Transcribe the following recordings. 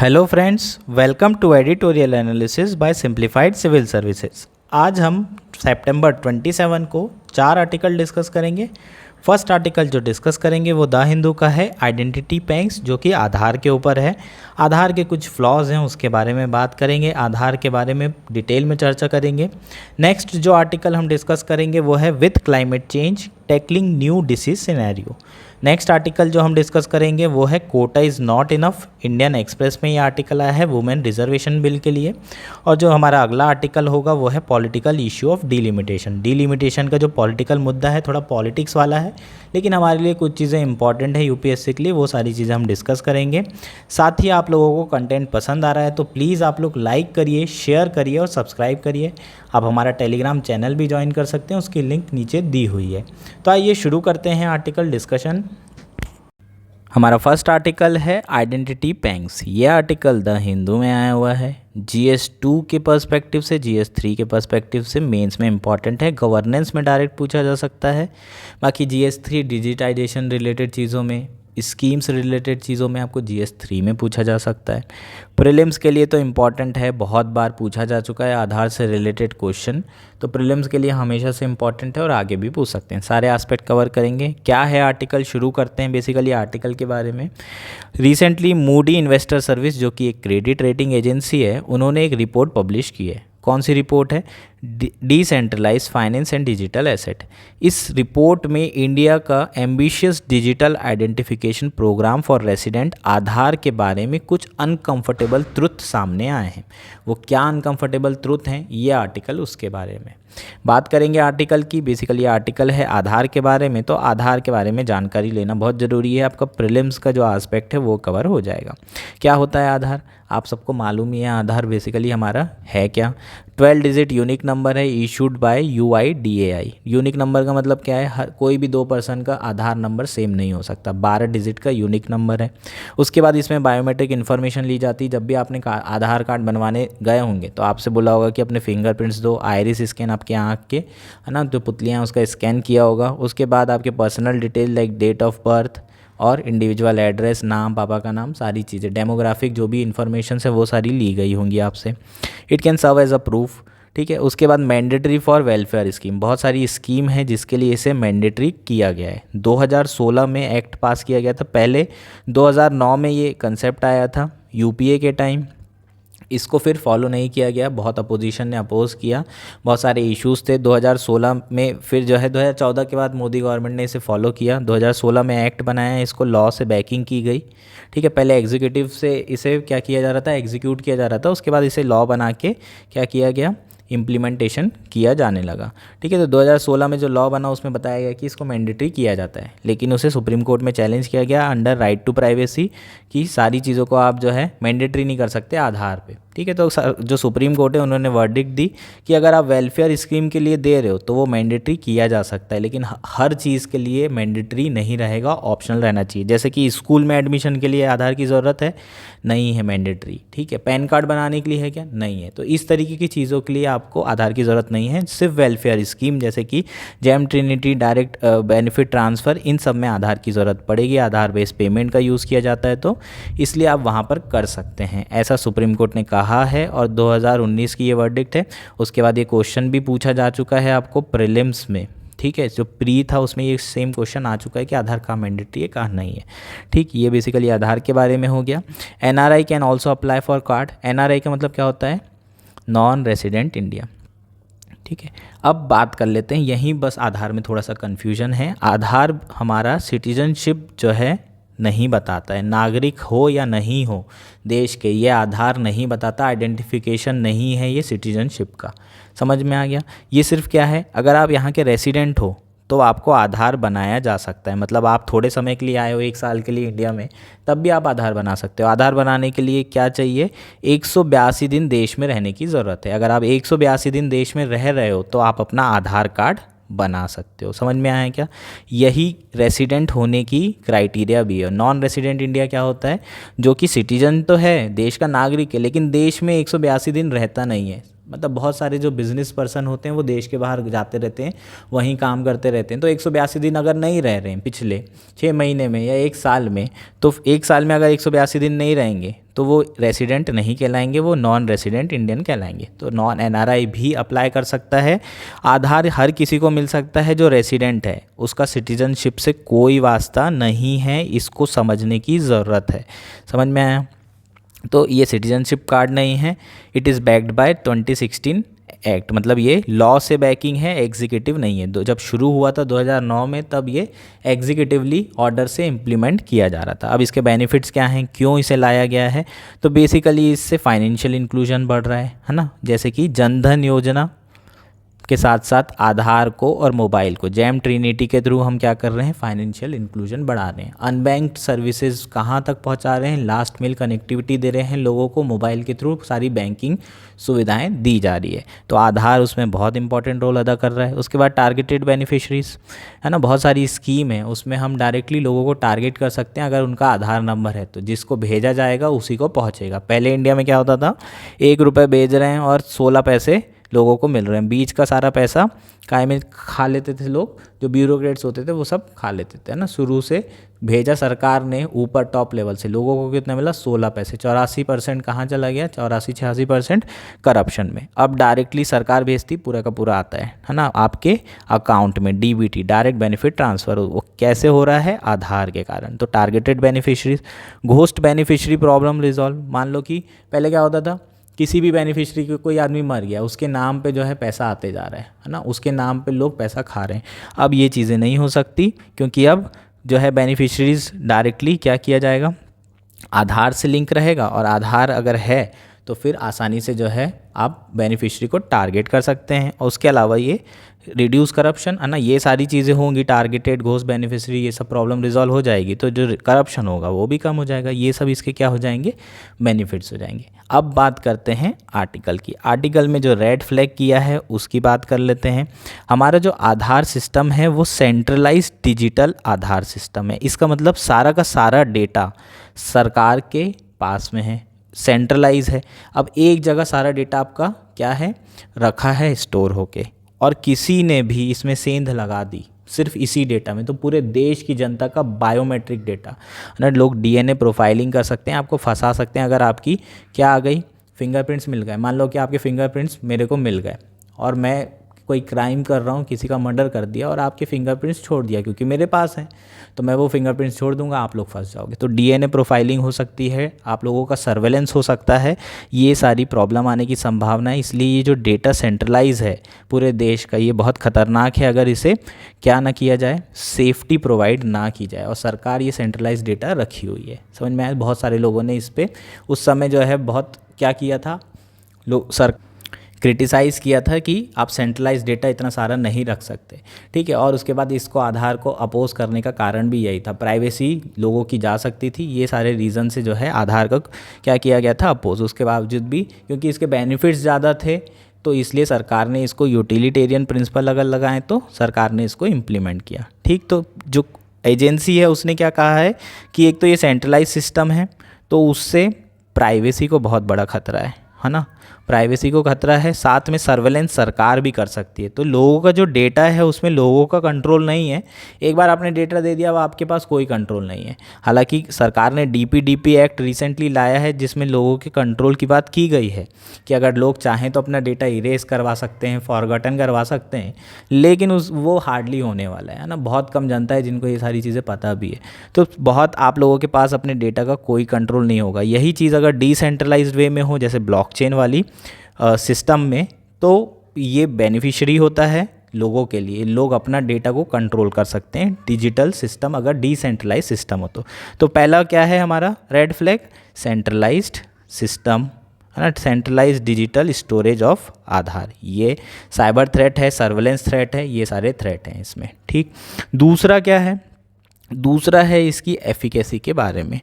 Hello friends, welcome to editorial analysis by simplified civil services. आज हम सितंबर 27 को 4 आर्टिकल डिस्कस करेंगे। फर्स्ट आर्टिकल जो डिस्कस करेंगे वो द हिंदू का है, आइडेंटिटी बैंक्स, जो कि आधार के ऊपर है। आधार के कुछ फ्लॉज हैं उसके बारे में बात करेंगे, आधार के बारे में डिटेल में चर्चा करेंगे। नेक्स्ट जो आर्टिकल हम डिस्कस करेंगे वो है with climate change tackling new disease scenario. Next article जो हम डिस्कस करेंगे वो है quota is not enough. Indian Express में ये आर्टिकल आया है वुमेन रिजर्वेशन बिल के लिए। और जो हमारा अगला आर्टिकल होगा वो है political issue of delimitation. Delimitation का जो पॉलिटिकल मुद्दा है थोड़ा पॉलिटिक्स वाला है, लेकिन हमारे लिए कुछ चीज़ें इंपॉर्टेंट है यूपीएससी के लिए, वो सारी चीज़ें हम डिस्कस करेंगे। साथ ही आप लोगों को कंटेंट पसंद आ रहा है तो प्लीज़ आप लोग लाइक करिए, शेयर करिए और सब्सक्राइब करिए। आप हमारा टेलीग्राम चैनल भी ज्वाइन कर सकते हैं, उसकी लिंक नीचे दी हुई है। तो आइए शुरू करते हैं आर्टिकल डिस्कशन। हमारा फर्स्ट आर्टिकल है आइडेंटिटी बैंक्स। ये आर्टिकल द हिंदू में आया हुआ है। GS2 के पर्सपेक्टिव से, GS3 के पर्सपेक्टिव से मेंस में इंपॉर्टेंट है, गवर्नेंस में डायरेक्ट पूछा जा सकता है। बाकी GS3 डिजिटाइजेशन रिलेटेड चीज़ों में, स्कीम्स रिलेटेड चीज़ों में आपको GS3 में पूछा जा सकता है। प्रीलिम्स के लिए तो इम्पॉर्टेंट है, बहुत बार पूछा जा चुका है आधार से रिलेटेड क्वेश्चन, तो प्रीलिम्स के लिए हमेशा से इम्पॉर्टेंट है और आगे भी पूछ सकते हैं। सारे एस्पेक्ट कवर करेंगे। क्या है आर्टिकल, शुरू करते हैं बेसिकली आर्टिकल के बारे में। रिसेंटली मूडी इन्वेस्टर सर्विस, जो कि एक क्रेडिट रेटिंग एजेंसी है, उन्होंने एक रिपोर्ट पब्लिश की है। कौन सी रिपोर्ट है? Decentralise finance and digital asset. इस रिपोर्ट में इंडिया का ambitious digital identification programme for resident Aadhaar के बारे में कुछ अनकंफर्टेबल ट्रुथ सामने आए हैं। वो क्या अनकंफर्टेबल ट्रुथ हैं, ये आर्टिकल उसके बारे में बात करेंगे। आर्टिकल की बेसिकली आर्टिकल है आधार के बारे में, तो आधार के बारे में जानकारी लेना बहुत ज़रूरी है। आपका प्रीलिम्स का जो एस्पेक्ट है वो कवर हो जाएगा। क्या होता है आधार, आप सबको मालूम ही है। आधार बेसिकली हमारा है क्या? 12 डिजिट यूनिक नंबर है, issued by UIDAI। Unique number का मतलब क्या है? कोई भी दो पर्सन का आधार नंबर सेम नहीं हो सकता। 12 डिजिट का यूनिक नंबर है। उसके बाद इसमें बायोमेट्रिक इन्फॉर्मेशन ली जाती है। जब भी आपने आधार कार्ड बनवाने गए होंगे तो आपसे बोला होगा कि अपने फिंगरप्रिंट्स दो, आइरिस स्कैन आपके आँख के, है ना, जो पुतलियाँ हैं उसका स्कैन किया होगा। उसके बाद आपके personal detail like date of birth और इंडिविजुअल एड्रेस, नाम, पापा का नाम, सारी चीज़ें, डेमोग्राफिक जो भी इन्फॉर्मेशन है वो सारी ली गई होंगी आपसे। It can serve as a proof, ठीक है। उसके बाद मैंडेटरी फॉर वेलफेयर स्कीम, बहुत सारी स्कीम है जिसके लिए इसे मैंडेटरी किया गया है। 2016 में एक्ट पास किया गया था। पहले 2009 में ये कंसेप्ट आया था UPA के टाइम। इसको फिर फॉलो नहीं किया गया, बहुत अपोजिशन ने अपोज किया, बहुत सारे इश्यूज़ थे। 2016 में फिर जो है 2014 के बाद मोदी गवर्नमेंट ने इसे फॉलो किया। 2016 में एक्ट बनाया, इसको लॉ से बैकिंग की गई, ठीक है। पहले एग्जीक्यूटिव से इसे क्या किया जा रहा था, एग्जीक्यूट किया जा रहा था। उसके बाद इसे लॉ बना के क्या किया गया, इम्प्लीमेंटेशन किया जाने लगा, ठीक है। तो 2016 में जो लॉ बना उसमें बताया गया कि इसको मैंडेटरी किया जाता है, लेकिन उसे सुप्रीम कोर्ट में चैलेंज किया गया अंडर राइट टू प्राइवेसी कि सारी चीज़ों को आप जो है मैंडेटरी नहीं कर सकते आधार पे, ठीक है। तो जो सुप्रीम कोर्ट है उन्होंने वर्डिक्ट दी कि अगर आप वेलफेयर स्कीम के लिए दे रहे हो तो वो मैंडेटरी किया जा सकता है, लेकिन हर चीज़ के लिए मैंडेटरी नहीं रहेगा, ऑप्शनल रहना चाहिए। जैसे कि स्कूल में एडमिशन के लिए आधार की ज़रूरत है, नहीं है मैंडेटरी, ठीक है। पैन कार्ड बनाने के लिए है क्या? नहीं है। तो इस तरीके की चीज़ों के लिए आपको आधार की ज़रूरत नहीं है। सिर्फ वेलफेयर स्कीम जैसे कि JAM trinity, direct benefit transfer, इन सब में आधार की ज़रूरत पड़ेगी। आधार बेस्ड पेमेंट का यूज़ किया जाता है, तो इसलिए आप वहाँ पर कर सकते हैं, ऐसा सुप्रीम कोर्ट ने कहा है। और 2019 की ये वर्डिक्ट है। उसके बाद ये क्वेश्चन भी पूछा जा चुका है आपको प्रीलिम्स में, ठीक है। जो प्री था उसमें ये सेम क्वेश्चन आ चुका है कि आधार कहाँ मैंडेटरी है कहाँ नहीं है, ठीक। ये बेसिकली आधार के बारे में हो गया। NRI can also apply for card. NRI का मतलब क्या होता है? नॉन रेसिडेंट इंडिया, ठीक है। अब बात कर लेते हैं, यहीं बस आधार में थोड़ा सा कन्फ्यूजन है। आधार हमारा सिटीजनशिप जो है नहीं बताता है, नागरिक हो या नहीं हो देश के, ये आधार नहीं बताता। आइडेंटिफिकेशन नहीं है ये सिटीजनशिप का, समझ में आ गया। ये सिर्फ क्या है, अगर आप यहाँ के रेसिडेंट हो तो आपको आधार बनाया जा सकता है। मतलब आप थोड़े समय के लिए आए हो, 1 साल के लिए इंडिया में, तब भी आप आधार बना सकते हो। आधार बनाने के लिए क्या चाहिए? 182 दिन देश में रहने की ज़रूरत है। अगर आप 182 दिन देश में रह रहे हो तो आप अपना आधार कार्ड बना सकते हो। समझ में आया क्या? यही रेसिडेंट होने की क्राइटेरिया भी है। नॉन रेसिडेंट इंडिया क्या होता है? जो कि सिटीजन तो है, देश का नागरिक है, लेकिन देश में 182 दिन रहता नहीं है। मतलब बहुत सारे जो बिजनेस पर्सन होते हैं वो देश के बाहर जाते रहते हैं, वहीं काम करते रहते हैं। तो 182 दिन अगर नहीं रह रहे हैं पिछले 6 महीने में या 1 साल में, तो 1 साल में अगर 182 दिन नहीं रहेंगे तो वो रेसिडेंट नहीं कहलाएंगे, वो नॉन रेसिडेंट इंडियन कहलाएंगे। तो नॉन एनआरआई भी अप्लाई कर सकता है। आधार हर किसी को मिल सकता है जो रेसिडेंट है, उसका सिटीजनशिप से कोई वास्ता नहीं है, इसको समझने की ज़रूरत है। समझ में आया? तो ये सिटीजनशिप कार्ड नहीं है, it is backed by 2016 act, मतलब ये लॉ से बैकिंग है, एग्जीक्यूटिव नहीं है। जब शुरू हुआ था 2009 में, तब ये एग्जीक्यूटिवली ऑर्डर से इम्प्लीमेंट किया जा रहा था। अब इसके बेनिफिट्स क्या हैं, क्यों इसे लाया गया है? तो बेसिकली इससे फाइनेंशियल इंक्लूजन बढ़ रहा है ना, जैसे कि जनधन योजना के साथ साथ आधार को और मोबाइल को जैम ट्रिनिटी के थ्रू हम क्या कर रहे हैं, फाइनेंशियल इंक्लूजन बढ़ा रहे हैं। अनबैंक्ड सर्विसेज कहाँ तक पहुँचा रहे हैं, लास्ट मिल कनेक्टिविटी दे रहे हैं लोगों को, मोबाइल के थ्रू सारी बैंकिंग सुविधाएं दी जा रही है। तो आधार उसमें बहुत इंपॉर्टेंट रोल अदा कर रहा है। उसके बाद टारगेटेड बेनिफिशरीज है ना, बहुत सारी स्कीम है, उसमें हम डायरेक्टली लोगों को टारगेट कर सकते हैं। अगर उनका आधार नंबर है तो जिसको भेजा जाएगा उसी को पहुँचेगा। पहले इंडिया में क्या होता था, 1 रुपये भेज रहे हैं और 16 पैसे लोगों को मिल रहे हैं, बीच का सारा पैसा काय में खा लेते थे लोग, जो ब्यूरोक्रेट्स होते थे वो सब खा लेते थे, है ना। शुरू से भेजा सरकार ने ऊपर टॉप लेवल से, लोगों को कितना मिला, 16 पैसे। 84% कहाँ चला गया, 84-86% करप्शन में। अब डायरेक्टली सरकार भेजती, पूरा का पूरा आता है ना, आपके अकाउंट में, डीबीटी, डायरेक्ट बेनिफिट ट्रांसफ़र। वो कैसे हो रहा है, आधार के कारण। तो targeted beneficiaries, ghost beneficiary problem resolve. मान लो कि पहले क्या होता था, किसी भी बेनिफिशरी को, कोई आदमी मर गया, उसके नाम पे जो है पैसा आते जा रहा है ना, उसके नाम पे लोग पैसा खा रहे हैं। अब ये चीज़ें नहीं हो सकती, क्योंकि अब जो है बेनिफिशरीज डायरेक्टली क्या किया जाएगा, आधार से लिंक रहेगा, और आधार अगर है तो फिर आसानी से जो है आप बेनिफिशरी को टारगेट कर सकते हैं। और उसके अलावा ये रिड्यूस करप्शन है ना, ये सारी चीज़ें होंगी, टारगेटेड घोस्ट बेनिफिशरी, ये सब प्रॉब्लम रिजॉल्व हो जाएगी, तो जो करप्शन होगा वो भी कम हो जाएगा। ये सब इसके क्या हो जाएंगे, बेनिफिट्स हो जाएंगे। अब बात करते हैं आर्टिकल की। आर्टिकल में जो रेड फ्लैग किया है उसकी बात कर लेते हैं। हमारा जो आधार सिस्टम है वो सेंट्रलाइज्ड डिजिटल आधार सिस्टम है। इसका मतलब सारा का सारा डेटा सरकार के पास में है, सेंट्रलाइज है। अब एक जगह सारा डेटा आपका क्या है, रखा है स्टोर होके, और किसी ने भी इसमें सेंध लगा दी सिर्फ इसी डेटा में, तो पूरे देश की जनता का बायोमेट्रिक डेटा ना, लोग डीएनए प्रोफाइलिंग कर सकते हैं, आपको फंसा सकते हैं। अगर आपकी क्या आ गई, फिंगरप्रिंट्स मिल गए, मान लो कि आपके फिंगरप्रिंट्स मेरे को मिल गए, और मैं कोई क्राइम कर रहा हूँ, किसी का मर्डर कर दिया और आपके फिंगरप्रिंट्स छोड़ दिया क्योंकि मेरे पास है, तो मैं वो फिंगरप्रिंट्स छोड़ दूंगा, आप लोग फंस जाओगे। तो डीएनए प्रोफाइलिंग हो सकती है, आप लोगों का सर्वेलेंस हो सकता है, ये सारी प्रॉब्लम आने की संभावना है। इसलिए ये जो डेटा सेंट्रलाइज है पूरे देश का, ये बहुत ख़तरनाक है अगर इसे क्या ना किया जाए, सेफ्टी प्रोवाइड ना की जाए। और सरकार ये सेंट्रलाइज डेटा रखी हुई है, समझ में आया। बहुत सारे लोगों ने इस पर उस समय जो है बहुत क्या किया था, लोग क्रिटिसाइज़ किया था कि आप सेंट्रलाइज डेटा इतना सारा नहीं रख सकते, ठीक है। और उसके बाद इसको आधार को अपोज करने का कारण भी यही था, प्राइवेसी लोगों की जा सकती थी, ये सारे रीज़न से जो है आधार का क्या किया गया था, अपोज। उसके बावजूद भी क्योंकि इसके बेनिफिट्स ज़्यादा थे, तो इसलिए सरकार ने इसको यूटिलिटेरियन प्रिंसिपल अगर लगाएं तो सरकार ने इसको इम्प्लीमेंट किया, ठीक। तो जो एजेंसी है उसने क्या कहा है कि एक तो ये सेंट्रलाइज सिस्टम है, तो उससे प्राइवेसी को बहुत बड़ा खतरा है ना, प्राइवेसी को खतरा है, साथ में सर्वेलेंस सरकार भी कर सकती है। तो लोगों का जो डेटा है उसमें लोगों का कंट्रोल नहीं है, एक बार आपने डेटा दे दिया अब आपके पास कोई कंट्रोल नहीं है। हालांकि सरकार ने डीपीडीपी एक्ट रिसेंटली लाया है जिसमें लोगों के कंट्रोल की बात की गई है कि अगर लोग चाहें तो अपना डेटा इरेज करवा सकते हैं, फॉरगॉटन करवा सकते हैं, लेकिन वो हार्डली होने वाला है ना, बहुत कम जनता है जिनको ये सारी चीज़ें पता भी है। तो बहुत आप लोगों के पास अपने डेटा का कोई कंट्रोल नहीं होगा। यही चीज़ अगर डिसेंट्रलाइज्ड वे में हो, जैसे ब्लॉकचेन वाली सिस्टम में, तो ये बेनिफिशियरी होता है लोगों के लिए, लोग अपना डेटा को कंट्रोल कर सकते हैं डिजिटल सिस्टम अगर डिसेंट्रलाइज सिस्टम हो तो पहला क्या है हमारा रेड फ्लैग, सेंट्रलाइज्ड सिस्टम है ना, सेंट्रलाइज्ड डिजिटल स्टोरेज ऑफ आधार। ये साइबर थ्रेट है, सर्वेलेंस थ्रेट है, ये सारे थ्रेट हैं इसमें, ठीक। दूसरा क्या है, दूसरा है इसकी एफिकेसी के बारे में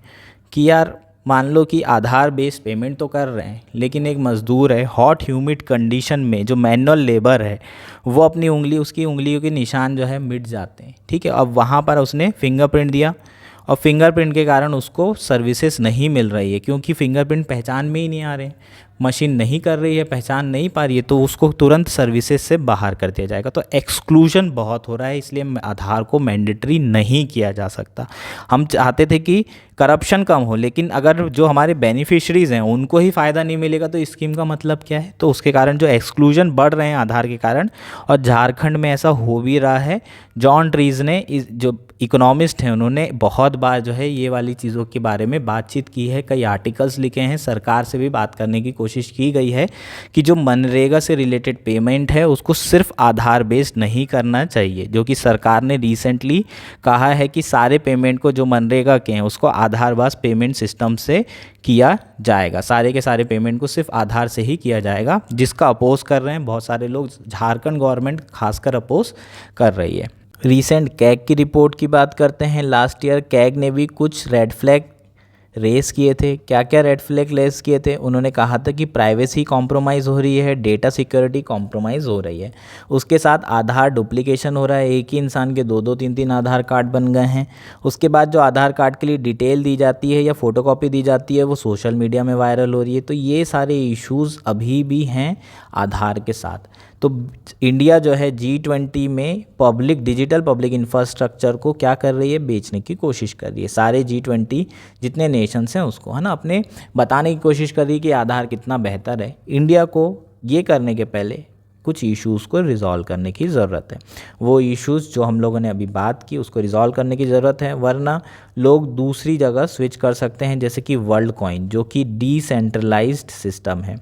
कि यार मान लो कि आधार बेस्ड पेमेंट तो कर रहे हैं, लेकिन एक मज़दूर है हॉट ह्यूमिड कंडीशन में, जो मैनुअल लेबर है, वो अपनी उंगली, उसकी उंगलियों के निशान जो है मिट जाते हैं, ठीक है। अब वहाँ पर उसने फिंगरप्रिंट दिया और फिंगरप्रिंट के कारण उसको सर्विसेज नहीं मिल रही है, क्योंकि फिंगरप्रिंट पहचान में ही नहीं आ रहे। मशीन नहीं कर रही है, पहचान नहीं पा रही है, तो उसको तुरंत सर्विसेज से बाहर कर दिया जाएगा। तो एक्सक्लूजन बहुत हो रहा है, इसलिए आधार को मैंडेटरी नहीं किया जा सकता। हम चाहते थे कि करप्शन कम हो, लेकिन अगर जो हमारे बेनिफिशरीज़ हैं उनको ही फ़ायदा नहीं मिलेगा तो इस स्कीम का मतलब क्या है। तो उसके कारण जो एक्सक्लूजन बढ़ रहे हैं आधार के कारण, और झारखंड में ऐसा हो भी रहा है। जॉन ट्रीज़ ने, जो इकोनॉमिस्ट हैं, उन्होंने बहुत बार जो है ये वाली चीज़ों के बारे में बातचीत की है, कई आर्टिकल्स लिखे हैं, सरकार से भी बात करने की कोशिश की गई है कि जो मनरेगा से रिलेटेड पेमेंट है उसको सिर्फ आधार बेस्ड नहीं करना चाहिए, जो कि सरकार ने रिसेंटली कहा है कि सारे पेमेंट को जो मनरेगा के हैं उसको आधार बेस्ड पेमेंट सिस्टम से किया जाएगा, सारे के सारे पेमेंट को सिर्फ आधार से ही किया जाएगा, जिसका अपोज कर रहे हैं बहुत सारे लोग। झारखंड गवर्नमेंट खासकर अपोज कर रही है। रीसेंट कैग की रिपोर्ट की बात करते हैं। लास्ट ईयर कैग ने भी कुछ रेड फ्लैग रेस किए थे। क्या क्या रेड फ्लैग रेस किए थे? उन्होंने कहा था कि प्राइवेसी कॉम्प्रोमाइज़ हो रही है, डेटा सिक्योरिटी कॉम्प्रोमाइज़ हो रही है, उसके साथ आधार डुप्लीकेशन हो रहा है, एक ही इंसान के दो दो तीन तीन आधार कार्ड बन गए हैं। उसके बाद जो आधार कार्ड के लिए डिटेल दी जाती है या फ़ोटोकॉपी दी जाती है वो सोशल मीडिया में वायरल हो रही है। तो ये सारे इश्यूज़ अभी भी हैं आधार के साथ। तो इंडिया जो है G20 में डिजिटल पब्लिक इंफ्रास्ट्रक्चर को क्या कर रही है? बेचने की कोशिश कर रही है। सारे G20 जितने नेशंस हैं उसको, है ना, अपने बताने की कोशिश कर रही है कि आधार कितना बेहतर है। इंडिया को ये करने के पहले कुछ इश्यूज़ को रिज़ॉल्व करने की ज़रूरत है। वो इश्यूज़ जो हम लोगों ने अभी बात की उसको रिज़ॉल्व करने की ज़रूरत है, वरना लोग दूसरी जगह स्विच कर सकते हैं, जैसे कि वर्ल्ड कॉइन, जो कि डिसेंट्रलाइज्ड सिस्टम है।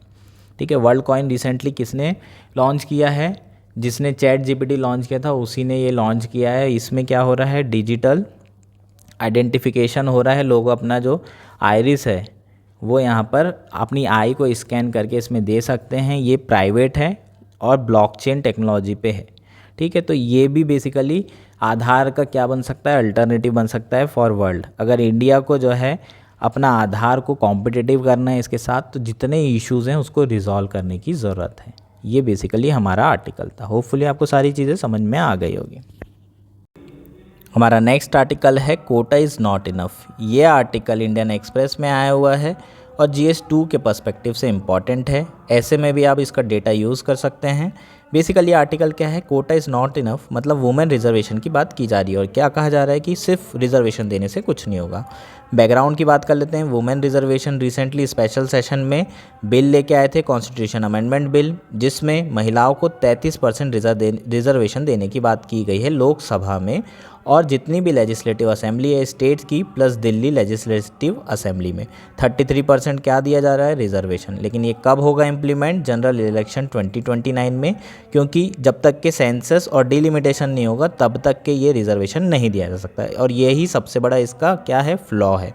ठीक है, वर्ल्ड कॉइन रिसेंटली किसने लॉन्च किया है? जिसने ChatGPT लॉन्च किया था उसी ने ये लॉन्च किया है। इसमें क्या हो रहा है? डिजिटल आइडेंटिफिकेशन हो रहा है। लोग अपना जो आइरिस है वो यहाँ पर अपनी आई को स्कैन करके इसमें दे सकते हैं। ये प्राइवेट है और ब्लॉकचेन टेक्नोलॉजी पे है। ठीक है, तो ये भी बेसिकली आधार का क्या बन सकता है? अल्टरनेटिव बन सकता है फॉर वर्ल्ड। अगर इंडिया को जो है अपना आधार को कॉम्पिटिटिव करना है इसके साथ, तो जितने इश्यूज़ हैं उसको रिजॉल्व करने की ज़रूरत है। ये बेसिकली हमारा आर्टिकल था। होपफुली आपको सारी चीज़ें समझ में आ गई होगी। हमारा नेक्स्ट आर्टिकल है कोटा इज़ नॉट इनफ। ये आर्टिकल इंडियन एक्सप्रेस में आया हुआ है और GS2 के पर्सपेक्टिव से इम्पॉर्टेंट है। ऐसे में भी आप इसका डेटा यूज़ कर सकते हैं। बेसिकली आर्टिकल क्या है? कोटा इज़ नॉट इनफ, मतलब वुमेन रिजर्वेशन की बात की जा रही है और क्या कहा जा रहा है कि सिर्फ रिजर्वेशन देने से कुछ नहीं होगा। बैकग्राउंड की बात कर लेते हैं। Women reservation recently special session में बिल लेके आए थे, कॉन्स्टिट्यूशन अमेंडमेंट बिल, जिसमें महिलाओं को 33% रिजर्वेशन देने की बात की गई है लोकसभा में, और जितनी भी लेजिस्लेटिव असेंबली है स्टेट्स की प्लस दिल्ली लेजिस्लेटिव असेंबली में 33% क्या दिया जा रहा है? रिजर्वेशन। लेकिन ये कब होगा इम्प्लीमेंट? जनरल इलेक्शन 2029 में, क्योंकि जब तक के सेंसस और डिलिमिटेशन नहीं होगा तब तक के ये रिजर्वेशन नहीं दिया जा सकता है, और यही सबसे बड़ा इसका क्या है? फ्लॉ है।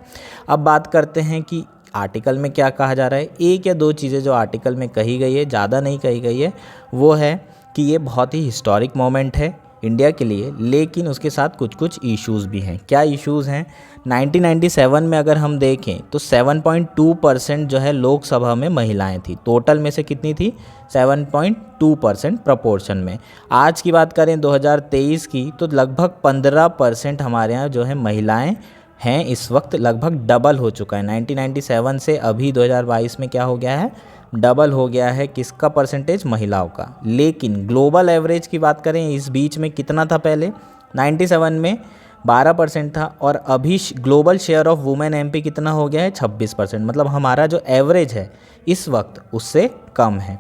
अब बात करते हैं कि आर्टिकल में क्या कहा जा रहा है। एक या दो चीज़ें जो आर्टिकल में कही गई है, ज़्यादा नहीं कही गई है, वो है कि ये बहुत ही हिस्टोरिक मोमेंट है इंडिया के लिए, लेकिन उसके साथ कुछ कुछ इश्यूज़ भी हैं। क्या इश्यूज़ हैं? 1997 में अगर हम देखें तो 7.2% जो है लोकसभा में महिलाएं थी। टोटल में से कितनी थी? 7.2% प्रपोर्शन में। आज की बात करें 2023 की, तो लगभग 15% हमारे यहाँ जो है महिलाएं हैं। इस वक्त लगभग डबल हो चुका है। 1997 से अभी 2022 में क्या हो गया है? डबल हो गया है। किसका परसेंटेज? महिलाओं का। लेकिन ग्लोबल एवरेज की बात करें इस बीच में कितना था? पहले 97 में 12% था, और अभी global share of women MP कितना हो गया है? 26%। मतलब हमारा जो एवरेज है इस वक्त उससे कम है।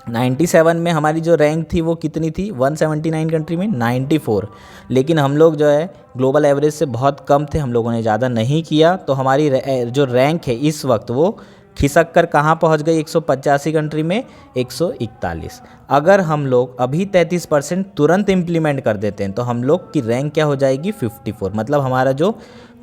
97 में हमारी जो रैंक थी वो कितनी थी? 179 कंट्री में 94। लेकिन हम लोग जो है ग्लोबल एवरेज से बहुत कम थे, हम लोगों ने ज़्यादा नहीं किया, तो हमारी जो रैंक है इस वक्त वो खिसक कर कहाँ पहुँच गई? 185 कंट्री में 141। अगर हम लोग अभी 33% तुरंत इम्प्लीमेंट कर देते हैं तो हम लोग की रैंक क्या हो जाएगी? 54। मतलब हमारा जो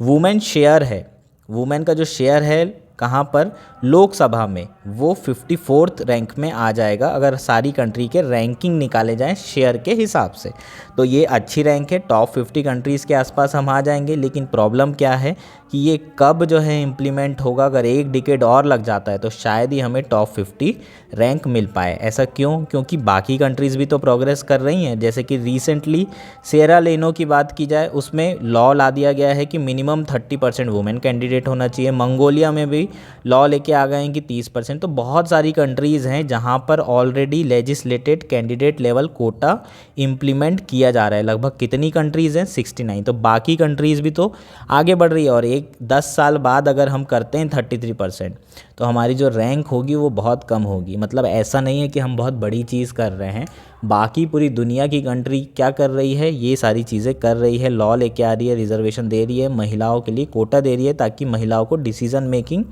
वुमेन शेयर है, वुमेन का जो शेयर है कहाँ पर? लोकसभा में, वो 54th रैंक में आ जाएगा अगर सारी कंट्री के रैंकिंग निकाले जाएं शेयर के हिसाब से। तो ये अच्छी रैंक है, टॉप 50 कंट्रीज़ के आसपास हम आ जाएंगे। लेकिन प्रॉब्लम क्या है कि ये कब जो है इम्प्लीमेंट होगा? अगर एक डिकेड और लग जाता है तो शायद ही हमें टॉप 50 रैंक मिल पाए। ऐसा क्यों? क्योंकि बाकी कंट्रीज़ भी तो प्रोग्रेस कर रही हैं। जैसे कि रिसेंटली सिएरा लेनो की बात की जाए, उसमें लॉ ला दिया गया है कि मिनिमम 30% वुमेन कैंडिडेट होना चाहिए। मंगोलिया में भी कोई लॉ लेके आ गए हैं कि 30%। तो बहुत सारी कंट्रीज़ हैं जहाँ पर already legislated candidate level quota implement किया जा रहा है। लगभग कितनी कंट्रीज़ हैं? 69। तो बाकी कंट्रीज़ भी तो आगे बढ़ रही है, और 10 साल बाद अगर हम करते हैं 33%, तो हमारी जो रैंक होगी वो बहुत कम होगी। मतलब ऐसा नहीं है कि हम बहुत बड़ी चीज़ कर रहे हैं, बाकी पूरी दुनिया की कंट्री क्या कर रही है, ये सारी चीज़ें कर रही है। लॉ लेके आ रही है, रिजर्वेशन दे रही है, महिलाओं के लिए कोटा दे रही है, ताकि महिलाओं को डिसीजन मेकिंग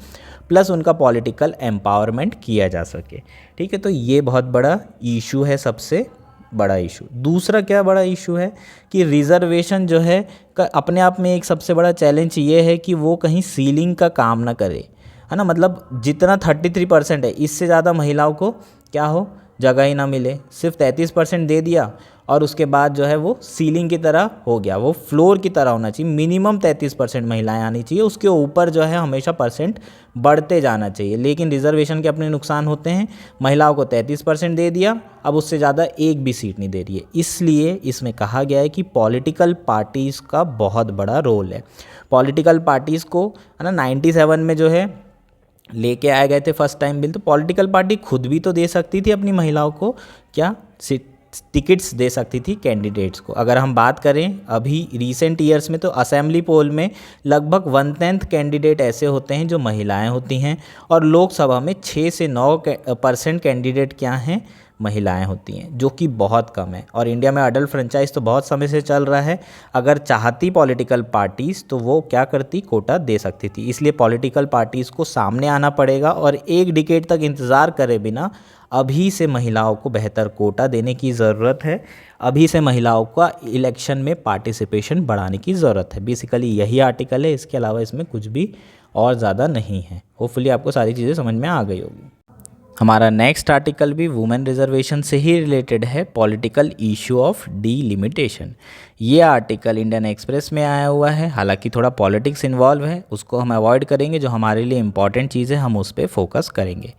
प्लस उनका पॉलिटिकल एम्पावरमेंट किया जा सके। ठीक है, तो ये बहुत बड़ा इशू है, सबसे बड़ा इशू। दूसरा क्या बड़ा इशू है कि रिजर्वेशन जो है अपने आप में एक सबसे बड़ा चैलेंज ये है कि वो कहीं सीलिंग का काम ना करे, है ना। मतलब जितना 33% है, इससे ज़्यादा महिलाओं को क्या हो, जगह ही ना मिले। सिर्फ 33% दे दिया और उसके बाद जो है वो सीलिंग की तरह हो गया, वो फ्लोर की तरह होना चाहिए। मिनिमम 33% महिलाएं आनी चाहिए, उसके ऊपर जो है हमेशा परसेंट बढ़ते जाना चाहिए। लेकिन रिजर्वेशन के अपने नुकसान होते हैं। महिलाओं को 33% दे दिया, अब उससे ज़्यादा एक भी सीट नहीं दे रही है। इसलिए इसमें कहा गया है कि पॉलिटिकल पार्टीज़ का बहुत बड़ा रोल है। पॉलिटिकल पार्टीज़ को, है ना, 97 में जो है लेके आए गए थे फर्स्ट टाइम बिल। तो पॉलिटिकल पार्टी खुद भी तो दे सकती थी अपनी महिलाओं को क्या टिकट्स दे सकती थी कैंडिडेट्स को। अगर हम बात करें अभी रिसेंट ईयर्स में, तो असेंबली पोल में लगभग 1/10 कैंडिडेट ऐसे होते हैं जो महिलाएं होती हैं, और लोकसभा में 6 से 9% कैंडिडेट क्या हैं, महिलाएं होती हैं, जो कि बहुत कम है। और इंडिया में अडल्ट फ्रेंचाइज तो बहुत समय से चल रहा है। अगर चाहती पॉलिटिकल पार्टीज़ तो वो क्या करती, कोटा दे सकती थी। इसलिए पॉलिटिकल पार्टीज़ को सामने आना पड़ेगा और एक डिकेड तक इंतज़ार करे बिना अभी से महिलाओं को बेहतर कोटा देने की ज़रूरत है। अभी से महिलाओं का इलेक्शन में पार्टिसिपेशन बढ़ाने की ज़रूरत है। बेसिकली यही आर्टिकल है, इसके अलावा इसमें कुछ भी और ज़्यादा नहीं है। होपफुली आपको सारी चीज़ें समझ में आ गई होगी। हमारा नेक्स्ट आर्टिकल भी वुमेन रिजर्वेशन से ही रिलेटेड है, पॉलिटिकल इशू ऑफ डीलिमिटेशन। ये आर्टिकल इंडियन एक्सप्रेस में आया हुआ है, हालांकि थोड़ा पॉलिटिक्स इन्वॉल्व है, उसको हम अवॉइड करेंगे। जो हमारे लिए इंपॉर्टेंट चीज़ है हम उस पर फोकस करेंगे।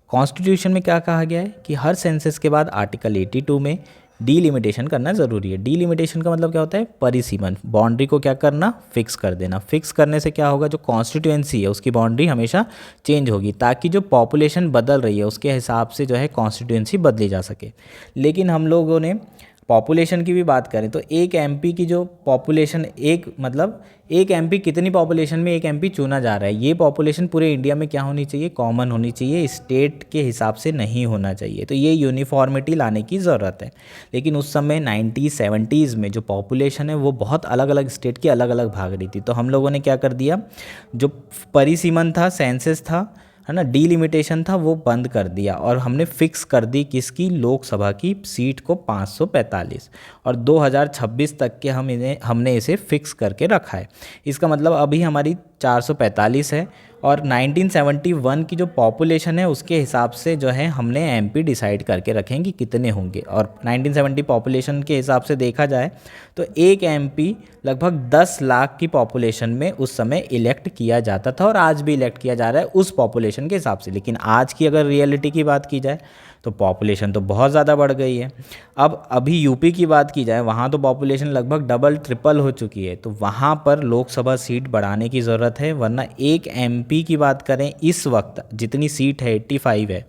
कॉन्स्टिट्यूशन में क्या कहा गया है कि हर सेंसस के बाद आर्टिकल 82 में डीलिमिटेशन करना ज़रूरी है। डीलिमिटेशन का मतलब क्या होता है, परिसीमन, बाउंड्री को क्या करना, फिक्स कर देना। फिक्स करने से क्या होगा, जो कॉन्स्टिट्यूएंसी है उसकी बाउंड्री हमेशा चेंज होगी, ताकि जो पॉपुलेशन बदल रही है उसके हिसाब से जो है कॉन्स्टिट्यूएंसी बदली जा सके। लेकिन हम लोगों ने पॉपुलेशन की भी बात करें तो एक एमपी की जो पॉपुलेशन, एक एमपी कितनी पॉपुलेशन में एक एमपी चुना जा रहा है, ये पॉपुलेशन पूरे इंडिया में क्या होनी चाहिए, कॉमन होनी चाहिए, स्टेट के हिसाब से नहीं होना चाहिए। तो ये यूनिफॉर्मिटी लाने की ज़रूरत है। लेकिन उस समय 1970s में जो पॉपुलेशन है वो बहुत अलग अलग स्टेट की अलग अलग भाग रही थी। तो हम लोगों ने क्या कर दिया, जो परिसीमन था, सेंसस था, है ना, डीलिमिटेशन था, वो बंद कर दिया और हमने फिक्स कर दी किसकी, लोकसभा की सीट को 545, और 2026 तक के हमने इसे फिक्स करके रखा है। इसका मतलब अभी हमारी 445 है, और 1971 की जो पॉपुलेशन है उसके हिसाब से जो है हमने एमपी डिसाइड करके रखें कि कितने होंगे। और 1970 पॉपुलेशन के हिसाब से देखा जाए तो एक एमपी लगभग 10 लाख की पॉपुलेशन में उस समय इलेक्ट किया जाता था, और आज भी इलेक्ट किया जा रहा है उस पॉपुलेशन के हिसाब से। लेकिन आज की अगर रियलिटी की बात की जाए तो पॉपुलेशन तो बहुत ज़्यादा बढ़ गई है। अब अभी यूपी की बात की जाए, वहाँ तो पॉपुलेशन लगभग डबल ट्रिपल हो चुकी है। तो वहाँ पर लोकसभा सीट बढ़ाने की ज़रूरत है, वरना एक एमपी की बात करें इस वक्त जितनी सीट है 85 है,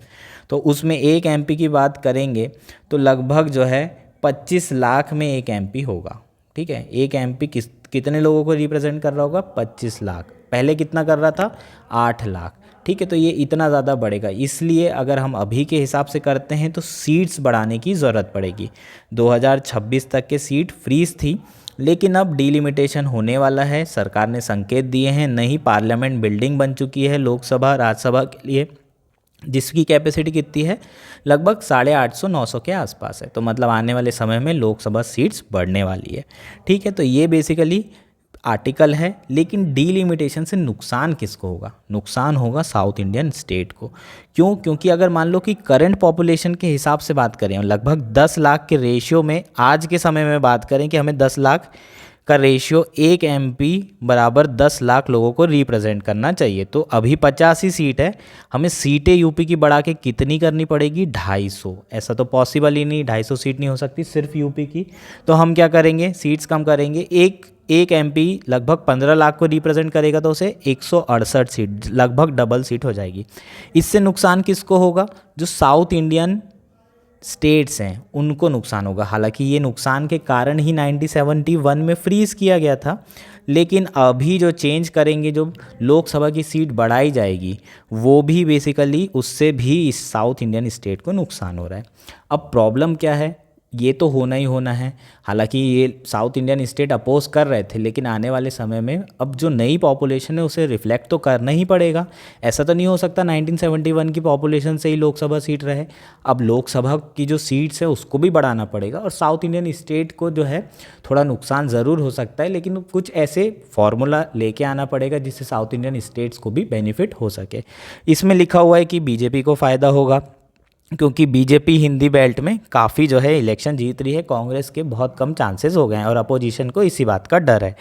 तो उसमें एक एमपी की बात करेंगे तो लगभग जो है 25 लाख में एक एमपी होगा। ठीक है, एक एमपी कितने लोगों को रिप्रेजेंट कर रहा होगा, 25 लाख। पहले कितना कर रहा था, 8 लाख। ठीक है, तो ये इतना ज़्यादा बढ़ेगा। इसलिए अगर हम अभी के हिसाब से करते हैं तो सीट्स बढ़ाने की ज़रूरत पड़ेगी। 2026 तक के सीट फ्रीज थी, लेकिन अब डीलिमिटेशन होने वाला है। सरकार ने संकेत दिए हैं, नई पार्लियामेंट बिल्डिंग बन चुकी है लोकसभा राज्यसभा के लिए, जिसकी कैपेसिटी कितनी है, लगभग 850-900 के आसपास है। तो मतलब आने वाले समय में लोकसभा सीट्स बढ़ने वाली है। ठीक है, तो ये बेसिकली आर्टिकल है। लेकिन डीलिमिटेशन से नुकसान किसको होगा, नुकसान होगा साउथ इंडियन स्टेट को। क्यों, क्योंकि अगर मान लो कि करंट पॉपुलेशन के हिसाब से बात करें, लगभग 10 लाख के रेशियो में आज के समय में बात करें कि हमें 10 लाख का रेशियो, एक एमपी बराबर 10 लाख लोगों को रिप्रेजेंट करना चाहिए। तो अभी 50 ही सीट है, हमें सीटें यूपी की बढ़ा के कितनी करनी पड़ेगी, 250। ऐसा तो पॉसिबल ही नहीं, 250 सीट नहीं हो सकती सिर्फ यूपी की। तो हम क्या करेंगे, सीट्स कम करेंगे। एक एक एमपी लगभग 15 लाख को रिप्रेजेंट करेगा तो उसे 168 सीट, लगभग डबल सीट हो जाएगी। इससे नुकसान किसको होगा? जो साउथ इंडियन स्टेट्स हैं उनको नुकसान होगा। हालांकि ये नुकसान के कारण ही 1971 में फ्रीज़ किया गया था, लेकिन अभी जो चेंज करेंगे, जो लोकसभा की सीट बढ़ाई जाएगी, वो भी बेसिकली उससे भी इस साउथ इंडियन स्टेट को नुकसान हो रहा है। अब प्रॉब्लम क्या है? ये तो होना ही होना है। हालांकि ये साउथ इंडियन स्टेट अपोज कर रहे थे, लेकिन आने वाले समय में अब जो नई पॉपुलेशन है उसे रिफ्लेक्ट तो करना ही पड़ेगा। ऐसा तो नहीं हो सकता 1971 की पॉपुलेशन से ही लोकसभा सीट रहे। अब लोकसभा की जो सीट्स है उसको भी बढ़ाना पड़ेगा, और साउथ इंडियन स्टेट को जो है थोड़ा नुकसान ज़रूर हो सकता है, लेकिन कुछ ऐसे फॉर्मूला लेके आना पड़ेगा जिससे साउथ इंडियन स्टेट्स को भी बेनिफिट हो सके। इसमें लिखा हुआ है कि बीजेपी को फ़ायदा होगा, क्योंकि बीजेपी हिंदी बेल्ट में काफ़ी जो है इलेक्शन जीत रही है, कांग्रेस के बहुत कम चांसेस हो गए हैं और अपोजिशन को इसी बात का डर है।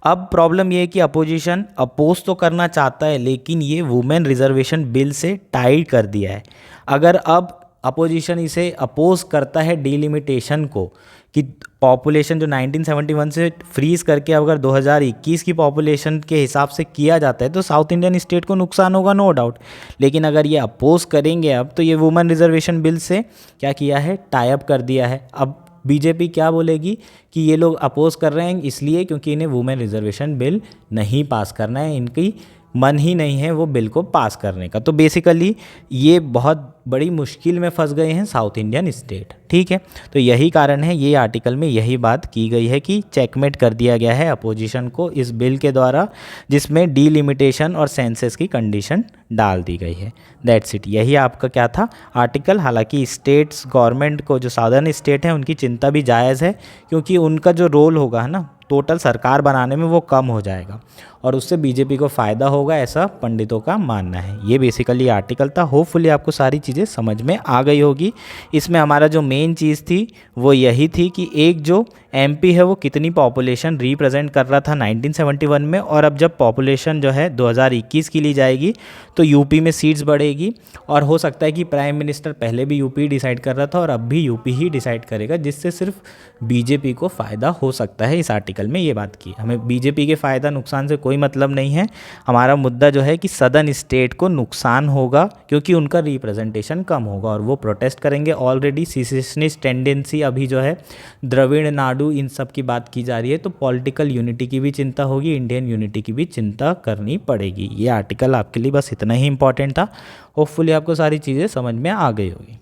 अब प्रॉब्लम ये है कि अपोजिशन अपोज तो करना चाहता है, लेकिन ये वुमेन रिजर्वेशन बिल से टाइड कर दिया है। अगर अब अपोजिशन इसे अपोज करता है डिलिमिटेशन को, कि पॉपुलेशन जो 1971 से फ्रीज करके अगर 2021 की पॉपुलेशन के हिसाब से किया जाता है तो साउथ इंडियन स्टेट को नुकसान होगा, नो डाउट। लेकिन अगर ये अपोज करेंगे अब, तो ये वुमेन रिजर्वेशन बिल से क्या किया है? टाई अप कर दिया है। अब बीजेपी क्या बोलेगी कि ये लोग अपोज कर रहे हैं इसलिए क्योंकि इन्हें वुमेन रिजर्वेशन बिल नहीं पास करना है, इनकी मन ही नहीं है वो बिल को पास करने का। तो बेसिकली ये बहुत बड़ी मुश्किल में फंस गए हैं साउथ इंडियन स्टेट, ठीक है। तो यही कारण है, ये आर्टिकल में यही बात की गई है कि चेकमेट कर दिया गया है अपोजिशन को इस बिल के द्वारा, जिसमें डीलिमिटेशन और सेंसस की कंडीशन डाल दी गई है। दैट्स इट, यही आपका क्या था आर्टिकल। हालांकि स्टेट्स गवर्नमेंट को, जो साउदर्न स्टेट है, उनकी चिंता भी जायज़ है, क्योंकि उनका जो रोल होगा है ना टोटल सरकार बनाने में, वो कम हो जाएगा और उससे बीजेपी को फ़ायदा होगा, ऐसा पंडितों का मानना है। ये बेसिकली आर्टिकल था। होपफुली आपको सारी चीज़ें समझ में आ गई होगी। इसमें हमारा जो मेन चीज़ थी वो यही थी कि एक जो एमपी है वो कितनी पॉपुलेशन रिप्रेजेंट कर रहा था 1971 में, और अब जब पॉपुलेशन जो है 2021 की ली जाएगी तो यूपी में सीट्स बढ़ेगी, और हो सकता है कि प्राइम मिनिस्टर पहले भी यूपी डिसाइड कर रहा था और अब भी यूपी ही डिसाइड करेगा, जिससे सिर्फ बीजेपी को फ़ायदा हो सकता है। इस आर्टिकल में ये बात की। हमें बीजेपी के फ़ायदा नुकसान से कोई मतलब नहीं है। हमारा मुद्दा जो है कि सदर्न स्टेट को नुकसान होगा, क्योंकि उनका रिप्रेजेंटेशन कम होगा और वो प्रोटेस्ट करेंगे। ऑलरेडी सीसेशनिस्ट टेंडेंसी अभी जो है द्रविड़ नाडु इन सब की बात की जा रही है, तो पॉलिटिकल यूनिटी की भी चिंता होगी, इंडियन यूनिटी की भी चिंता करनी पड़ेगी। ये आर्टिकल आपके लिए बस इतना ही इंपॉर्टेंट था। होपफुली आपको सारी चीज़ें समझ में आ गई होगी।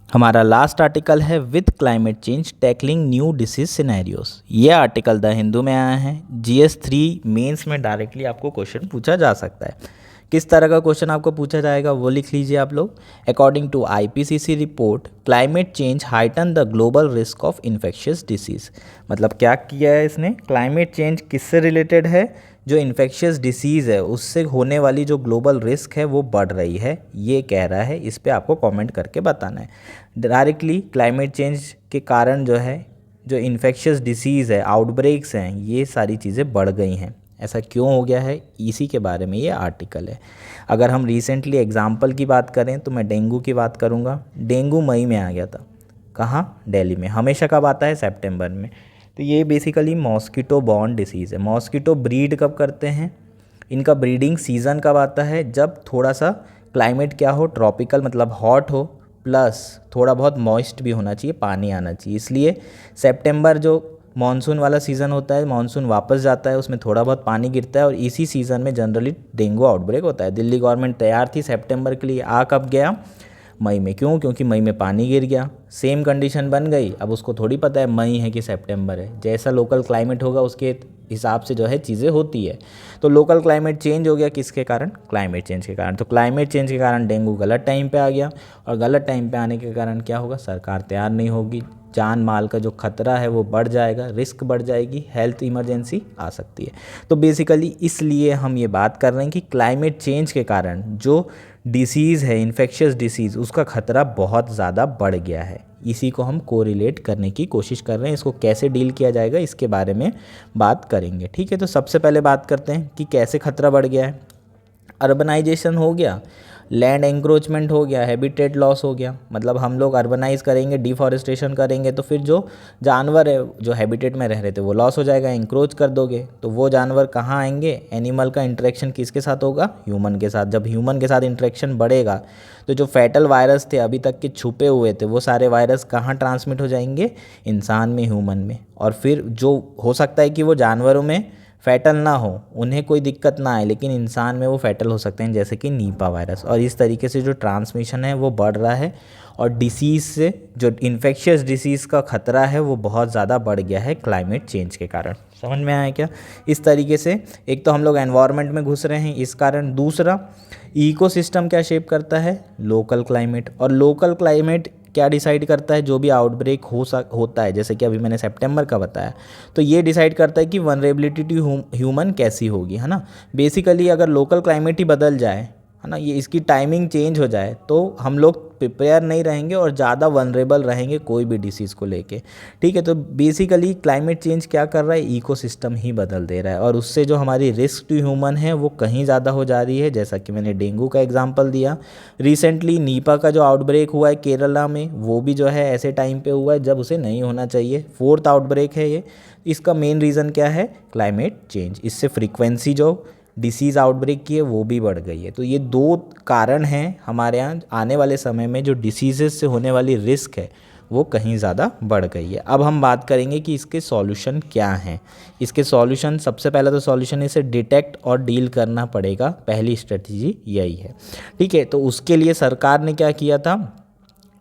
हमारा लास्ट आर्टिकल है with climate change tackling new disease scenarios. ये आर्टिकल द हिंदू में आया है। GS3 मेंस में डायरेक्टली आपको क्वेश्चन पूछा जा सकता है। किस तरह का क्वेश्चन आपको पूछा जाएगा वो लिख लीजिए आप लोग। According to IPCC report, climate change heighten the global risk of infectious disease. मतलब क्या किया है इसने? क्लाइमेट चेंज किससे रिलेटेड है? जो इन्फेक्शियस डिसीज़ है उससे होने वाली जो ग्लोबल रिस्क है वो बढ़ रही है, ये कह रहा है। इस पे आपको कमेंट करके बताना है। डायरेक्टली क्लाइमेट चेंज के कारण जो है, जो इन्फेक्शियस डिसीज़ है, आउटब्रेक्स हैं, ये सारी चीज़ें बढ़ गई हैं। ऐसा क्यों हो गया है, इसी के बारे में ये आर्टिकल है। अगर हम रिसेंटली एग्जाम्पल की बात करें तो मैं डेंगू की बात करूँगा। डेंगू मई में आ गया था। कहाँ? दिल्ली में। हमेशा कब आता है? सितंबर में। तो ये बेसिकली मॉस्किटो बॉर्न डिसीज़ है। मॉस्किटो ब्रीड कब करते हैं? इनका ब्रीडिंग सीज़न कब आता है? जब थोड़ा सा क्लाइमेट क्या हो, ट्रॉपिकल मतलब हॉट हो, प्लस थोड़ा बहुत मॉइस्ट भी होना चाहिए, पानी आना चाहिए। इसलिए सितंबर जो मानसून वाला सीज़न होता है, मानसून वापस जाता है, उसमें थोड़ा बहुत पानी गिरता है और इसी सीज़न में जनरली डेंगू आउटब्रेक होता है। दिल्ली गवर्नमेंट तैयार थी सितंबर के लिए, आ कब गया? मई में। क्यों? क्योंकि मई में पानी गिर गया, सेम कंडीशन बन गई। अब उसको थोड़ी पता है मई है कि सितंबर है। जैसा लोकल क्लाइमेट होगा उसके हिसाब से जो है चीज़ें होती है। तो लोकल क्लाइमेट चेंज हो गया, किसके कारण? क्लाइमेट चेंज के कारण। तो क्लाइमेट चेंज के कारण डेंगू गलत टाइम पे आ गया, और गलत टाइम पे आने के कारण क्या होगा? सरकार तैयार नहीं होगी, जान माल का जो खतरा है वो बढ़ जाएगा, रिस्क बढ़ जाएगी, हेल्थ इमरजेंसी आ सकती है। तो बेसिकली इसलिए हम ये बात कर रहे हैं कि क्लाइमेट चेंज के कारण जो डिसीज़ है, इन्फेक्शियस डिसीज़, उसका खतरा बहुत ज़्यादा बढ़ गया है। इसी को हम कोरिलेट करने की कोशिश कर रहे हैं। इसको कैसे डील किया जाएगा इसके बारे में बात करेंगे, ठीक है। तो सबसे पहले बात करते हैं कि कैसे खतरा बढ़ गया है। अर्बनाइजेशन हो गया, लैंड एंक्रोचमेंट हो गया, हैबिटेट लॉस हो गया, मतलब हम लोग अर्बनाइज करेंगे, डिफॉरेस्टेशन करेंगे तो फिर जो जानवर है जो हैबिटेट में रह रहे थे वो लॉस हो जाएगा। इंक्रोच कर दोगे तो वो जानवर कहाँ आएंगे, एनिमल का इंटरेक्शन किसके साथ होगा, ह्यूमन के साथ। जब ह्यूमन के साथ इंटरेक्शन बढ़ेगा तो जो फैटल वायरस थे अभी तक के छुपे हुए थे वो सारे वायरस कहाँ ट्रांसमिट हो जाएंगे, इंसान में, ह्यूमन में। और फिर जो हो सकता है कि वो जानवरों में फैटल ना हो, उन्हें कोई दिक्कत ना आए, लेकिन इंसान में वो फैटल हो सकते हैं, जैसे कि नीपा वायरस। और इस तरीके से जो ट्रांसमिशन है वो बढ़ रहा है और डिसीज़ से जो इन्फेक्शियस डिसीज़ का खतरा है वो बहुत ज़्यादा बढ़ गया है क्लाइमेट चेंज के कारण। समझ में आया क्या? इस तरीके से एक तो हम लोग एनवायरनमेंट में घुस रहे हैं इस कारण, दूसरा इकोसिस्टम क्या शेप करता है, लोकल क्लाइमेट। और लोकल क्लाइमेट क्या डिसाइड करता है, जो भी आउटब्रेक होता है, जैसे कि अभी मैंने सितंबर का बताया, तो ये डिसाइड करता है कि वनरेबिलिटी टू ह्यूमन कैसी होगी, है ना। बेसिकली अगर लोकल क्लाइमेट ही बदल जाए, है ना, ये इसकी टाइमिंग चेंज हो जाए तो हम लोग प्रिपेयर नहीं रहेंगे और ज़्यादा वनरेबल रहेंगे कोई भी डिसीज़ को लेके। ठीक है, तो बेसिकली क्लाइमेट चेंज क्या कर रहा है, इकोसिस्टम ही बदल दे रहा है और उससे जो हमारी रिस्क टू ह्यूमन है वो कहीं ज़्यादा हो जा रही है। जैसा कि मैंने डेंगू का एग्जांपल दिया, रिसेंटली नीपा का जो आउटब्रेक हुआ है केरला में, वो भी जो है ऐसे टाइम पे हुआ है जब उसे नहीं होना चाहिए। 4th आउटब्रेक है ये। इसका मेन रीज़न क्या है, क्लाइमेट चेंज। इससे फ्रीक्वेंसी जो डिसीज़ आउटब्रेक की है वो भी बढ़ गई है। तो ये 2 कारण हैं हमारे यहाँ आने वाले समय में जो डिसीज़ से होने वाली रिस्क है वो कहीं ज़्यादा बढ़ गई है। अब हम बात करेंगे कि इसके सॉल्यूशन क्या हैं। इसके सॉल्यूशन, सबसे पहला तो सॉल्यूशन इसे डिटेक्ट और डील करना पड़ेगा, पहली स्ट्रेटजी यही है। ठीक है, तो उसके लिए सरकार ने क्या किया था,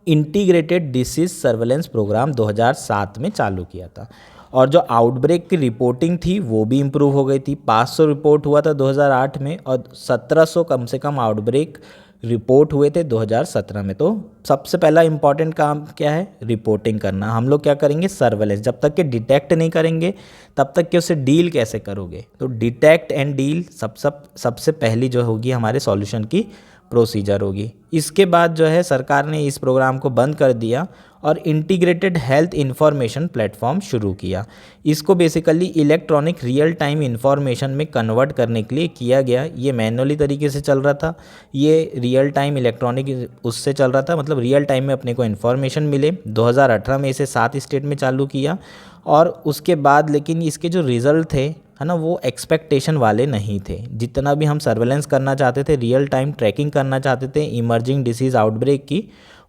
इंटीग्रेटेड डिसीज़ सर्वेलेंस प्रोग्राम 2007 में चालू किया था। और जो आउटब्रेक की रिपोर्टिंग थी वो भी इम्प्रूव हो गई थी। 500 रिपोर्ट हुआ था 2008 में और 1700 कम से कम आउटब्रेक रिपोर्ट हुए थे 2017 में। तो सबसे पहला इंपॉर्टेंट काम क्या है, रिपोर्टिंग करना। हम लोग क्या करेंगे, सर्वेलेंस। जब तक कि डिटेक्ट नहीं करेंगे तब तक कि उसे डील कैसे करोगे, तो डिटेक्ट एंड डील सबसे पहली जो होगी हमारे सॉल्यूशन की प्रोसीजर होगी। इसके बाद जो है सरकार ने इस प्रोग्राम को बंद कर दिया और इंटीग्रेटेड हेल्थ इंफॉर्मेशन प्लेटफॉर्म शुरू किया। इसको basically electronic real time information में कन्वर्ट करने के लिए किया गया। ये मैनुअली तरीके से चल रहा था, ये रियल टाइम इलेक्ट्रॉनिक उससे चल रहा था, मतलब रियल टाइम में अपने को इन्फॉर्मेशन मिले। 2018 में इसे 7 स्टेट में चालू किया और उसके बाद लेकिन इसके जो रिज़ल्ट थे, है ना, वो एक्सपेक्टेशन वाले नहीं थे। जितना भी हम सर्वेलेंस करना चाहते थे, रियल टाइम ट्रैकिंग करना चाहते थे इमर्जिंग डिसीज़ आउटब्रेक की,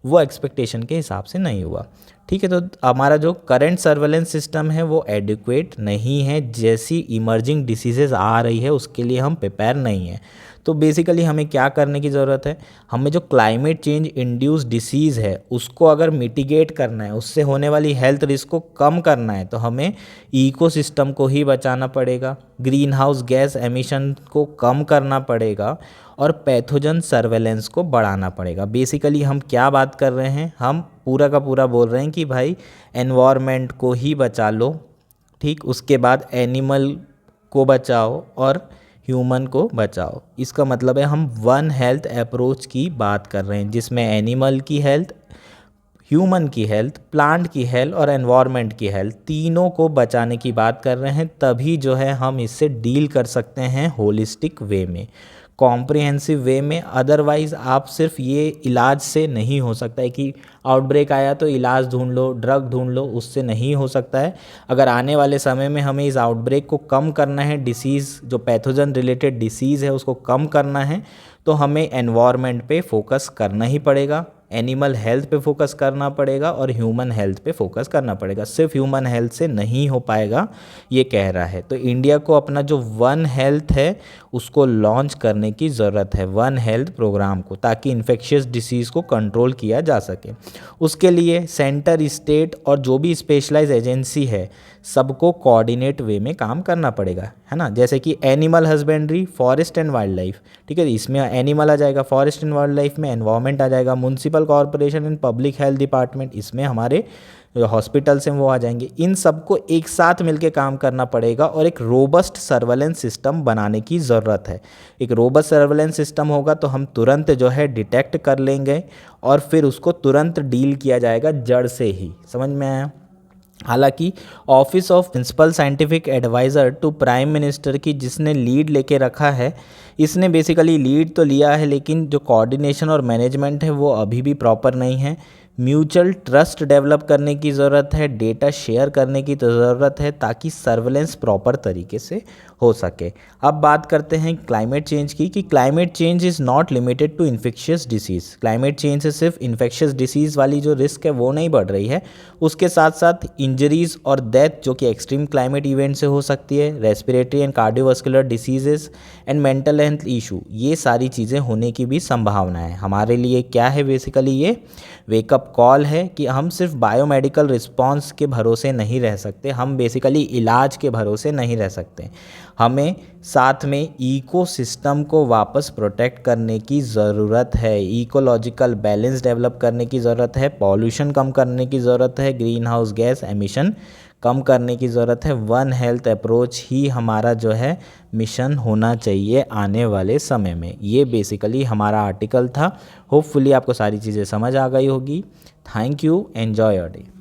वो एक्सपेक्टेशन के हिसाब से नहीं हुआ। ठीक है, तो हमारा जो करंट सर्वेलेंस सिस्टम है वो एडिक्वेट नहीं है। जैसी इमर्जिंग डिसीजेज़ आ रही है उसके लिए हम प्रिपेयर नहीं है। तो बेसिकली हमें क्या करने की ज़रूरत है, हमें जो क्लाइमेट चेंज इंड्यूस डिसीज़ है उसको अगर मिटिगेट करना है, उससे होने वाली हेल्थ रिस्क को कम करना है, तो हमें इकोसिस्टम को ही बचाना पड़ेगा, ग्रीन हाउस गैस एमिशन को कम करना पड़ेगा और पैथोजन सर्वेलेंस को बढ़ाना पड़ेगा। बेसिकली हम क्या बात कर रहे हैं, हम पूरा का पूरा बोल रहे हैं कि भाई एनवायरनमेंट को ही बचा लो, ठीक, उसके बाद एनिमल को बचाओ और ह्यूमन को बचाओ। इसका मतलब है हम वन हेल्थ अप्रोच की बात कर रहे हैं जिसमें एनिमल की हेल्थ, ह्यूमन की हेल्थ, प्लांट की हेल्थ और एनवायरनमेंट की हेल्थ, तीनों को बचाने की बात कर रहे हैं। तभी जो है हम इससे डील कर सकते हैं होलिस्टिक वे में, कॉम्प्रिहेंसिव वे में। अदरवाइज़ आप सिर्फ ये इलाज से नहीं हो सकता है कि आउटब्रेक आया तो इलाज ढूंढ लो, ड्रग ढूंढ लो, उससे नहीं हो सकता है। अगर आने वाले समय में हमें इस आउटब्रेक को कम करना है, डिसीज़ जो पैथोजन रिलेटेड डिसीज़ है उसको कम करना है, तो हमें एनवायरनमेंट पे फोकस करना ही पड़ेगा, एनिमल हेल्थ पे फोकस करना पड़ेगा और ह्यूमन हेल्थ पे फोकस करना पड़ेगा। सिर्फ ह्यूमन हेल्थ से नहीं हो पाएगा, ये कह रहा है। तो इंडिया को अपना जो वन हेल्थ है उसको लॉन्च करने की ज़रूरत है, वन हेल्थ प्रोग्राम को, ताकि इन्फेक्शियस डिसीज़ को कंट्रोल किया जा सके। उसके लिए सेंटर, स्टेट और जो भी स्पेशलाइज एजेंसी है सबको कोऑर्डिनेट वे में काम करना पड़ेगा, है ना। जैसे कि animal husbandry, forest and wild life, ठीक है, इसमें एनिमल आ जाएगा, फॉरेस्ट एंड वाइल्ड लाइफ में एनवायरनमेंट आ जाएगा, municipal corporation and public health department, इसमें हमारे हॉस्पिटल्स हैं वो आ जाएंगे। इन सबको एक साथ मिलके काम करना पड़ेगा और एक रोबस्ट सर्वेलेंस सिस्टम बनाने की ज़रूरत है। एक रोबस्ट सर्वेलेंस सिस्टम होगा तो हम तुरंत जो है डिटेक्ट कर लेंगे और फिर उसको तुरंत डील किया जाएगा जड़ से ही। समझ में आया? हालांकि office of principal scientific adviser to prime minister की जिसने लीड लेके रखा है, इसने बेसिकली लीड तो लिया है लेकिन जो कोऑर्डिनेशन और मैनेजमेंट है वो अभी भी प्रॉपर नहीं है। म्यूचुअल ट्रस्ट डेवलप करने की ज़रूरत है, डेटा शेयर करने की तो ज़रूरत है ताकि सर्वेलेंस प्रॉपर तरीके से हो सके। अब बात करते हैं क्लाइमेट चेंज की कि climate change is not limited to infectious disease. Climate change से सिर्फ इन्फेक्शियस डिसीज़ वाली जो रिस्क है वो नहीं बढ़ रही है, उसके साथ साथ इंजरीज और डेथ जो कि एक्सट्रीम क्लाइमेट इवेंट से हो सकती है, respiratory and cardiovascular diseases and mental health issue, ये सारी चीज़ें होने की भी संभावना है। हमारे लिए क्या है बेसिकली ये वेकअप कॉल है कि हम सिर्फ बायोमेडिकल रिस्पॉन्स के भरोसे नहीं रह सकते, हम बेसिकली इलाज के भरोसे नहीं रह सकते, हमें साथ में इकोसिस्टम को वापस प्रोटेक्ट करने की ज़रूरत है, इकोलॉजिकल बैलेंस डेवलप करने की ज़रूरत है, पॉल्यूशन कम करने की ज़रूरत है, ग्रीन हाउस गैस एमिशन कम करने की ज़रूरत है। वन हेल्थ अप्रोच ही हमारा जो है मिशन होना चाहिए आने वाले समय में। ये बेसिकली हमारा आर्टिकल था। होपफुली आपको सारी चीज़ें समझ आ गई होगी। Thank you, enjoy your day.